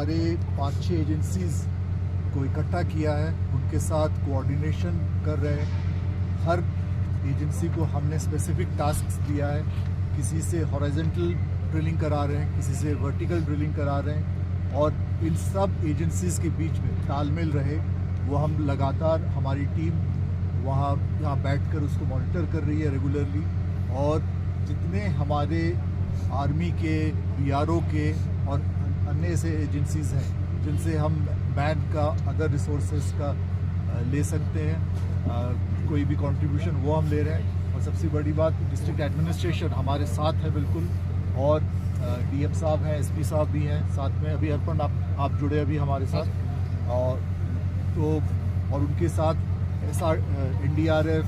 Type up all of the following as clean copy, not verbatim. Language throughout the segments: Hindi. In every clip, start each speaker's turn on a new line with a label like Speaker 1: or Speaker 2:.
Speaker 1: सारे 5-6 एजेंसीज़ को इकट्ठा किया है, उनके साथ कोऑर्डिनेशन कर रहे हैं। हर एजेंसी को हमने स्पेसिफिक टास्क दिया है, किसी से हॉरिजॉन्टल ड्रिलिंग करा रहे हैं, किसी से वर्टिकल ड्रिलिंग करा रहे हैं, और इन सब एजेंसीज़ के बीच में तालमेल रहे वो हम लगातार, हमारी टीम यहाँ बैठकर उसको मॉनिटर कर रही है रेगुलरली। और जितने हमारे आर्मी के, बीआरओ के और अन्य ऐसे एजेंसीज़ हैं जिनसे हम मैन का, अदर रिसोर्सेज का ले सकते हैं, कोई भी कंट्रीब्यूशन वो हम ले रहे हैं। और सबसे बड़ी बात, डिस्ट्रिक्ट एडमिनिस्ट्रेशन हमारे साथ है बिल्कुल, और डीएम साहब हैं, एसपी साहब भी हैं साथ में। अभी अर्पण आप जुड़े अभी हमारे साथ, और उनके साथ NDRF,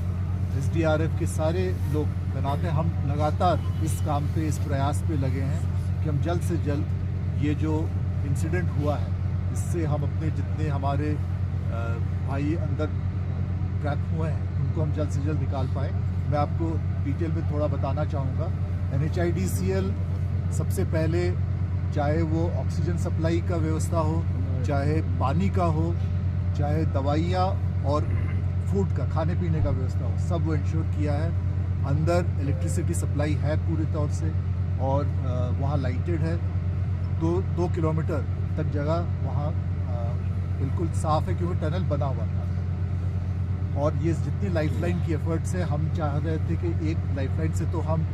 Speaker 1: SDRF के सारे लोग तैनात हैं। हम लगातार इस काम पे, इस प्रयास पे लगे हैं कि हम जल्द से जल्द ये जो इंसिडेंट हुआ है इससे हम अपने जितने हमारे भाई अंदर ट्रैप हुए हैं उनको हम जल्द से जल्द निकाल पाएँ। मैं आपको डिटेल में थोड़ा बताना चाहूँगा। NHIDCL सबसे पहले, चाहे वो ऑक्सीजन सप्लाई का व्यवस्था हो, चाहे पानी का हो, चाहे दवाइयाँ और फूड का, खाने पीने का व्यवस्था हो, सब वो इंश्योर किया है। अंदर इलेक्ट्रिसिटी सप्लाई है पूरी तौर से, और वहाँ लाइटेड है। 2 किलोमीटर तक जगह वहाँ बिल्कुल साफ़ है, क्योंकि टनल बना हुआ था। और ये जितनी लाइफलाइन की एफर्ट्स है, हम चाह रहे थे कि एक लाइफलाइन से तो हम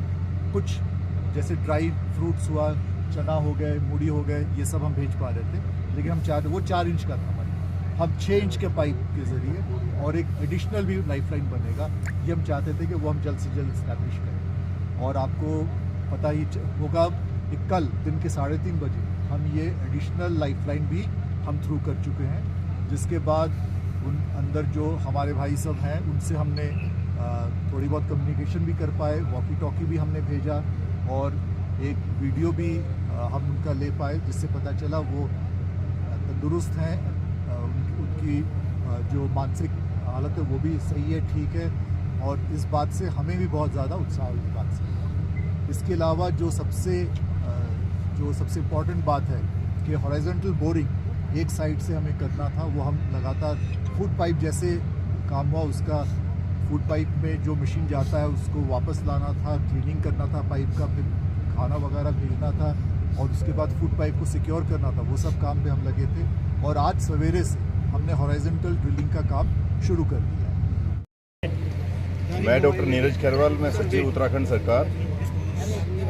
Speaker 1: कुछ, जैसे ड्राई फ्रूट्स हुआ, चना हो गए, मूढ़ी हो गए, ये सब हम भेज पा रहे थे, लेकिन हम चाह रहे, वो 4 इंच का था, हम 6 इंच के पाइप के ज़रिए, और एक एडिशनल भी लाइफलाइन बनेगा, ये हम चाहते थे कि वो हम जल्द से जल्द इस्टेब्लिश करें। और आपको पता ही होगा कि कल दिन के 3:30 बजे हम ये एडिशनल लाइफलाइन भी हम थ्रू कर चुके हैं, जिसके बाद उन अंदर जो हमारे भाई सब हैं उनसे हमने थोड़ी बहुत कम्युनिकेशन भी कर पाए, वॉकी टॉकी भी हमने भेजा, और एक वीडियो भी हम उनका ले पाए, जिससे पता चला वो तंदुरुस्त हैं, उनकी जो मानसिक हालत है वो भी सही है, ठीक है। और इस बात से हमें भी बहुत ज़्यादा उत्साह है इस बात से। इसके अलावा जो सबसे इम्पॉर्टेंट बात है कि हॉरिजॉन्टल बोरिंग एक साइड से हमें करना था, वो हम लगातार फूड पाइप जैसे काम हुआ, उसका फूड पाइप में जो मशीन जाता है उसको वापस लाना था, क्लीनिंग करना था पाइप का, फिर खाना वगैरह भेजना था, और उसके बाद फूड पाइप को सिक्योर करना था। वो सब काम पे हम लगे थे, और आज सवेरे से हमने हॉरिजॉन्टल ड्रिलिंग का काम शुरू कर दिया है।
Speaker 2: मैं डॉक्टर नीरज खैरवाल, मैं सचिव उत्तराखंड सरकार।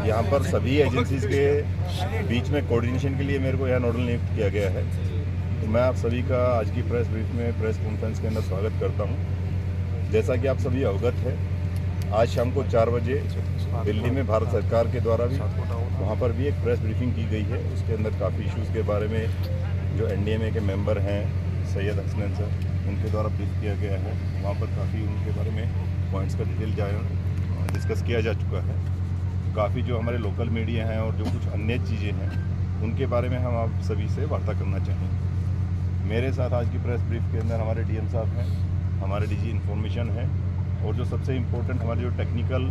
Speaker 2: यहाँ पर सभी एजेंसीज के बीच में कोऑर्डिनेशन के लिए मेरे को यहाँ नोडल नियुक्त किया गया है। तो मैं आप सभी का आज की प्रेस ब्रीफ में, प्रेस कॉन्फ्रेंस के अंदर स्वागत करता हूँ। जैसा कि आप सभी अवगत है, आज शाम को 4 बजे दिल्ली में भारत सरकार के द्वारा भी वहाँ पर भी एक प्रेस ब्रीफिंग की गई है। उसके अंदर काफ़ी इश्यूज़ के बारे में जो NDMA के मेंबर हैं सैयद हसनैन सर, उनके द्वारा ब्रीफ किया गया है। वहाँ पर काफ़ी उनके बारे में पॉइंट्स का डिटेल डिस्कस किया जा चुका है। काफ़ी जो हमारे लोकल मीडिया हैं और जो कुछ अन्य चीज़ें हैं उनके बारे में हम आप सभी से वार्ता करना चाहेंगे। मेरे साथ आज की प्रेस ब्रीफ के अंदर हमारे DM साहब हैं, हमारे DG इन्फॉर्मेशन हैं, और जो सबसे इम्पोर्टेंट हमारे जो टेक्निकल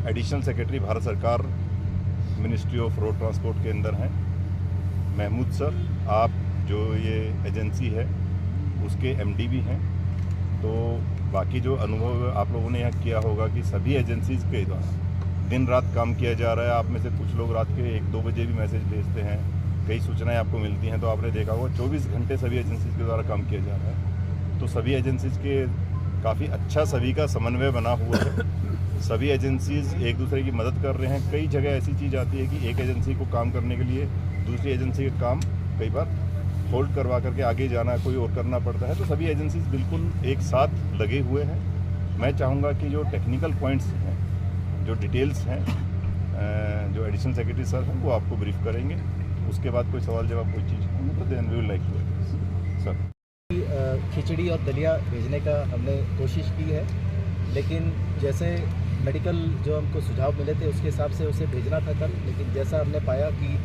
Speaker 2: एडिशनल सेक्रेटरी भारत सरकार मिनिस्ट्री ऑफ रोड ट्रांसपोर्ट के अंदर हैं, महमूद सर। आप जो ये एजेंसी है उसके MD भी हैं। तो बाकी जो अनुभव आप लोगों ने यहाँ किया होगा कि सभी एजेंसीज़ के द्वारा दिन रात काम किया जा रहा है। आप में से कुछ लोग रात के 1-2 बजे भी मैसेज भेजते हैं, कई सूचनाएं आपको मिलती हैं, तो आपने देखा होगा 24 घंटे सभी एजेंसीज़ के द्वारा काम किया जा रहा है। तो सभी एजेंसीज़ के काफ़ी अच्छा सभी का समन्वय बना हुआ है। सभी एजेंसीज़ एक दूसरे की मदद कर रहे हैं। कई जगह ऐसी चीज़ आती है कि एक एजेंसी को काम करने के लिए दूसरी एजेंसी का काम कई बार होल्ड करवा करके आगे जाना, कोई और करना पड़ता है। तो सभी एजेंसीज बिल्कुल एक साथ लगे हुए हैं। मैं चाहूँगा कि जो टेक्निकल पॉइंट्स हैं, जो डिटेल्स हैं, जो एडिशनल सेक्रेटरी सर हैं वो आपको ब्रीफ करेंगे। उसके बाद कोई सवाल जवाब कोई चीज़ होगी तो then we will like to sir.
Speaker 3: खिचड़ी और दलिया भेजने का हमने कोशिश की है, लेकिन जैसे मेडिकल जो हमको सुझाव मिले थे उसके हिसाब से उसे भेजना था कल, लेकिन जैसा हमने पाया कि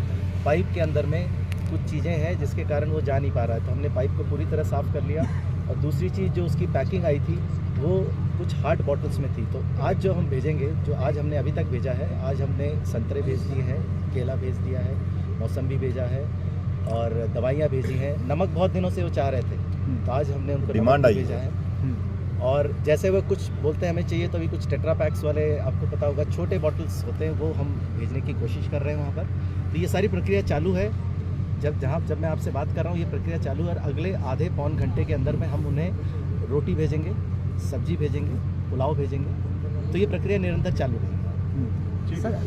Speaker 3: पाइप के अंदर में कुछ चीज़ें हैं जिसके कारण वो जा नहीं पा रहा है, तो हमने पाइप को पूरी तरह साफ़ कर लिया। और दूसरी चीज़ जो उसकी पैकिंग आई थी वो कुछ हार्ड बॉटल्स में थी। तो आज जो हम भेजेंगे, जो आज हमने अभी तक भेजा है, आज हमने संतरे भेज दिए हैं, केला भेज दिया है, मौसम्बी भेजा है, और दवाइयाँ भेजी हैं। नमक बहुत दिनों से वो चाह रहे थे, तो आज हमने उनको
Speaker 2: डिमांड
Speaker 3: नमक
Speaker 2: आई
Speaker 3: भेजा
Speaker 2: है।
Speaker 3: है। और जैसे वो कुछ बोलते हैं हमें चाहिए, तो अभी कुछ टेट्रा पैक्स वाले, आपको पता होगा छोटे बॉटल्स होते हैं, वो हम भेजने की कोशिश कर रहे हैं वहाँ पर। तो ये सारी प्रक्रिया चालू है। जब मैं आपसे बात कर रहा हूँ ये प्रक्रिया चालू है, और अगले आधे पौन घंटे के अंदर में हम उन्हें रोटी भेजेंगे, सब्जी भेजेंगे, पुलाव भेजेंगे। तो ये प्रक्रिया निरंतर चालू रहेगी।
Speaker 4: सर